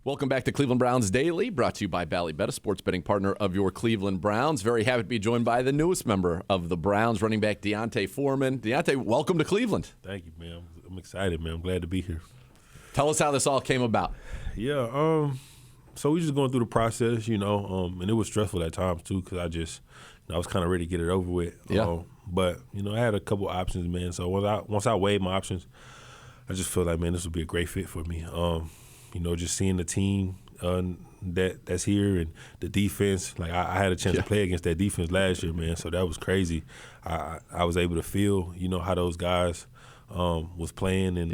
Welcome back to Cleveland Browns Daily, brought to you by Bally Bet, a sports betting partner of your Cleveland Browns. Very happy to be joined by the newest member of the Browns, running back Foreman. Deontay, welcome to Cleveland. Thank you, man. I'm excited, man. I'm glad to be here. Tell us how this all came about. Yeah, so we just going through the process, and it was stressful at times too because I was kind of ready to get it over with. Yeah. But I had a couple options, man. So once I weighed my options, I just feel like, man, this would be a great fit for me. Just seeing the team that's here and the defense. Like I had a chance to play against that defense last year, man. So that was crazy. I was able to feel, how those guys was playing and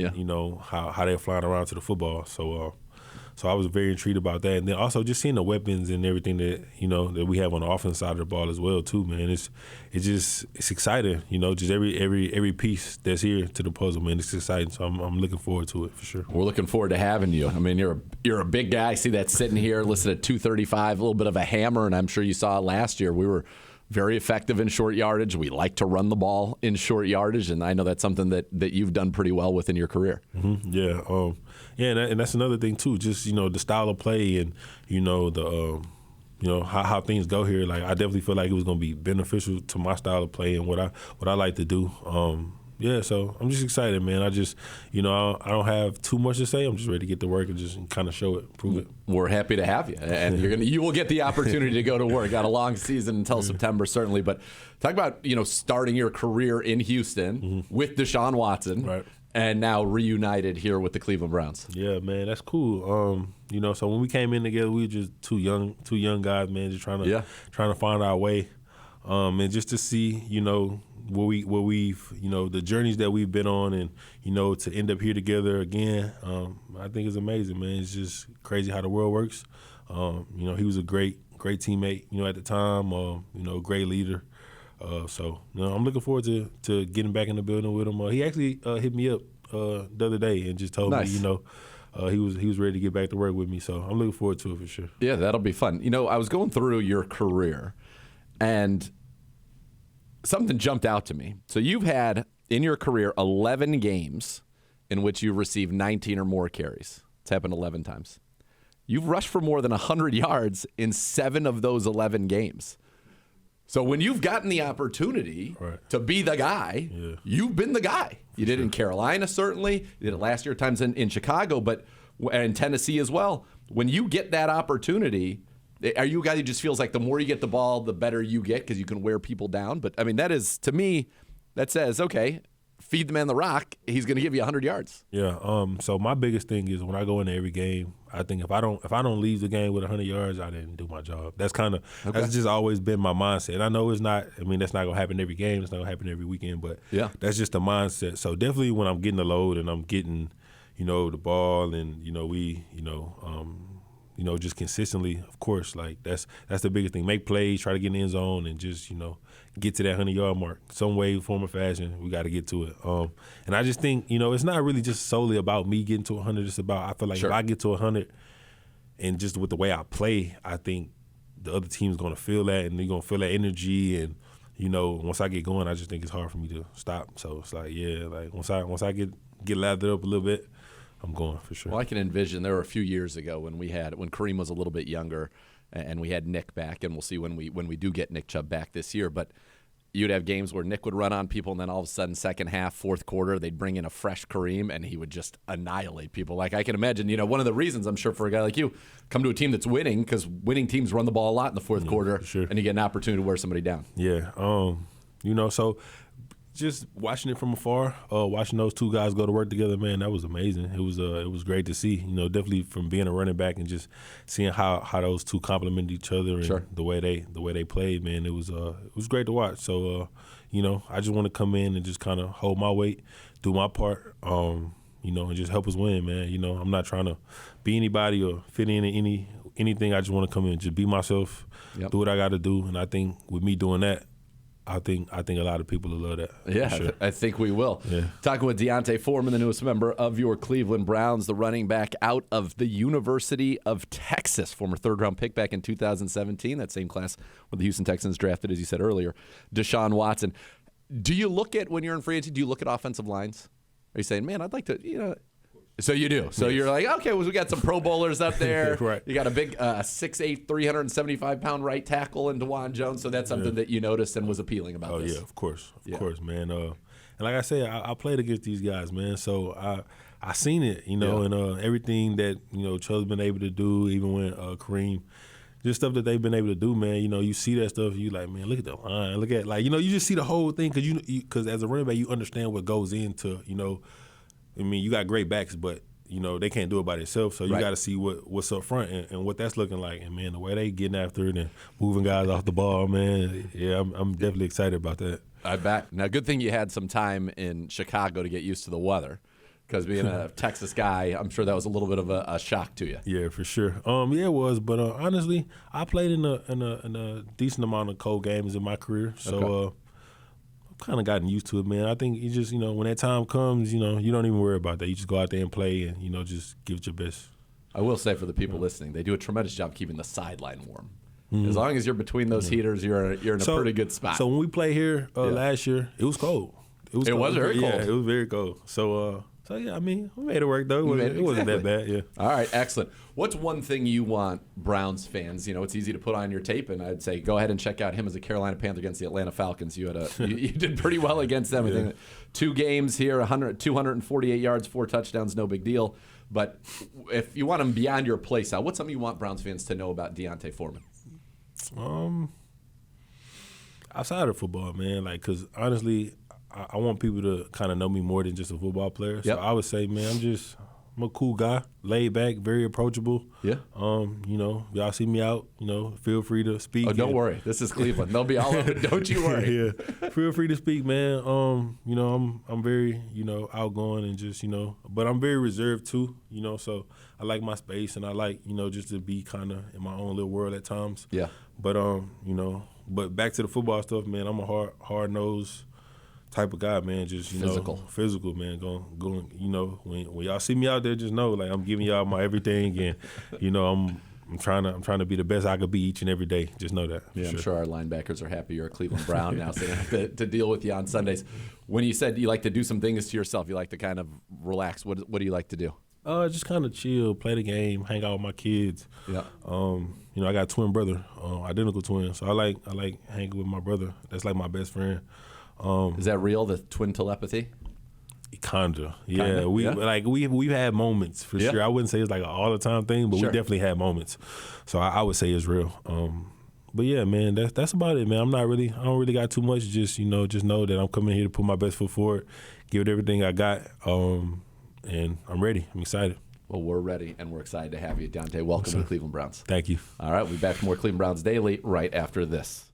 how they're flying around to the football. So I was very intrigued about that, and then also just seeing the weapons and everything that that we have on the offense side of the ball as well too, man. It's exciting, just every piece that's here to the puzzle, man. It's exciting, so I'm looking forward to it for sure. We're looking forward to having you. I mean, you're a big guy. I see that sitting here, listed at 235, a little bit of a hammer, and I'm sure you saw it last year. We were very effective in short yardage. We like to run the ball in short yardage, and I know that's something that you've done pretty well with in your career. Mm-hmm. Yeah. And that's another thing too. Just the style of play and the how things go here. Like I definitely feel like it was going to be beneficial to my style of play and what I like to do. So I'm just excited, man. I just, I don't have too much to say. I'm just ready to get to work and just kind of show it, prove it. We're happy to have you, and you will get the opportunity to go to work. Got a long season until September, certainly. But talk about starting your career in Houston with Deshaun Watson, right, and now reunited here with the Cleveland Browns. Yeah, man, that's cool. So when we came in together, we were just two young guys, man, just trying to find our way, and just to see, where we've the journeys that we've been on, and to end up here together again, I think it's amazing, man. It's just crazy how the world works. He was a great teammate, at the time, great leader. So I'm looking forward to getting back in the building with him. He actually hit me up the other day and just told me, he was ready to get back to work with me. So I'm looking forward to it for sure. Yeah, that'll be fun. I was going through your career, and something jumped out to me. So you've had, in your career, 11 games in which you've received 19 or more carries. It's happened 11 times. You've rushed for more than 100 yards in 7 of those 11 games. So when you've gotten the opportunity to be the guy, you've been the guy. You did in Carolina, certainly. You did it last year, times in Chicago, but in Tennessee as well. When you get that opportunity, are you a guy who just feels like the more you get the ball, the better you get because you can wear people down? But, I mean, that is, to me, that says, okay, feed the man the rock. He's going to give you 100 yards. Yeah. So my biggest thing is when I go into every game, I think if I don't leave the game with 100 yards, I didn't do my job. That's that's just always been my mindset. I know it's not. I mean, that's not gonna happen every game. It's not gonna happen every weekend. But that's just the mindset. So definitely when I'm getting the load and I'm getting, the ball and just consistently, of course, like that's the biggest thing. Make plays, try to get in the end zone, and just get to that 100-yard mark. Some way, form, or fashion, we got to get to it. And I just think, it's not really just solely about me getting to 100. It's about, I feel like if I get to 100 and just with the way I play, I think the other team's going to feel that, and they're going to feel that energy. And, once I get going, I just think it's hard for me to stop. So it's like, once I get lathered up a little bit, I'm going for sure. Well, I can envision there were a few years ago when Kareem was a little bit younger, and we had Nick back, and we'll see when we do get Nick Chubb back this year. But you'd have games where Nick would run on people, and then all of a sudden, second half, fourth quarter, they'd bring in a fresh Kareem, and he would just annihilate people. Like I can imagine, one of the reasons I'm sure for a guy like you, come to a team that's winning, because winning teams run the ball a lot in the fourth quarter, and you get an opportunity to wear somebody down. Yeah, so just watching it from afar, watching those two guys go to work together, man, that was amazing. It was great to see. Definitely from being a running back and just seeing how those two complement each other and the way they played, man. It was great to watch. So I just want to come in and just kind of hold my weight, do my part, and just help us win, man. I'm not trying to be anybody or fit in anything. I just want to come in, just be myself, do what I got to do, and I think with me doing that, I think a lot of people will love that. Yeah, sure. I think we will. Yeah. Talking with Foreman, the newest member of your Cleveland Browns, the running back out of the University of Texas, former third-round pick back in 2017, that same class where the Houston Texans drafted, as you said earlier, Deshaun Watson. Do you look at, when you're in free agency, do you look at offensive lines? Are you saying, man, I'd like to, So you do. So you're like, okay, well, we got some Pro Bowlers up there. Right. You got a big 6'8", 375-pound right tackle in DeJuan Jones. So that's something that you noticed and was appealing about this. Oh, yeah, of course, man. And like I said, I played against these guys, man. So I seen it, and everything that, Chubb's been able to do, even when Kareem, just stuff that they've been able to do, man. You see that stuff, you like, man, look at the line. Look at, like, you just see the whole thing because as a running back, you understand what goes into, I mean, you got great backs, but, they can't do it by themselves. So you got to see what's up front and what that's looking like. And, man, the way they getting after it and moving guys off the ball, man, yeah, I'm definitely excited about that. I bet. Now, good thing you had some time in Chicago to get used to the weather. Because being a Texas guy, I'm sure that was a little bit of a shock to you. Yeah, for sure. Yeah, it was. But honestly, I played in a decent amount of cold games in my career, so I've kind of gotten used to it, man. I think you just, when that time comes, you don't even worry about that. You just go out there and play, and just give it your best. I will say for the people listening, they do a tremendous job keeping the sideline warm. As long as you're between those heaters, you're in a pretty good spot. So when we played here last year, it was cold. It was very cold. Yeah, it was very cold. So yeah, I mean, we made it work though. It wasn't that bad. Yeah. All right, excellent. What's one thing you want Browns fans? It's easy to put on your tape, and I'd say go ahead and check out him as a Carolina Panther against the Atlanta Falcons. You did pretty well against them. I think 2 games here, 248 yards, 4 touchdowns, no big deal. But if you want him beyond your play style, what's something you want Browns fans to know about D'Onta Foreman? Outside of football, man, like, because honestly, I want people to kind of know me more than just a football player. So I would say, man, I'm a cool guy, laid back, very approachable. Yeah. Y'all see me out, feel free to speak. Oh, don't worry. This is Cleveland. They'll be all over. Don't you worry. Yeah. Feel free to speak, man. I'm very, outgoing and just, but I'm very reserved too, so I like my space and I like, just to be kind of in my own little world at times. Yeah. But, but back to the football stuff, man, I'm a hard-nosed type of guy, man. Just physical, man. Going. When y'all see me out there, just know, like, I'm giving y'all my everything, and I'm trying to be the best I could be each and every day. Just know that. Yeah, I'm sure our linebackers are happy you're a Cleveland Brown now, so they have to deal with you on Sundays. When you said you like to do some things to yourself, you like to kind of relax. What do you like to do? Just kind of chill, play the game, hang out with my kids. Yeah. I got a twin brother, identical twin, so I like hanging with my brother. That's like my best friend. Is that real, the twin telepathy? Kinda. Yeah. We've had moments for sure. I wouldn't say it's like an all the time thing, but we definitely had moments. So I would say it's real. But yeah, man, that's about it, man. I don't really got too much. Just know that I'm coming here to put my best foot forward, give it everything I got, and I'm ready. I'm excited. Well, we're ready, and we're excited to have you, D'Onta. Welcome to the Cleveland Browns. Thank you. All right, we'll be back for more Cleveland Browns Daily right after this.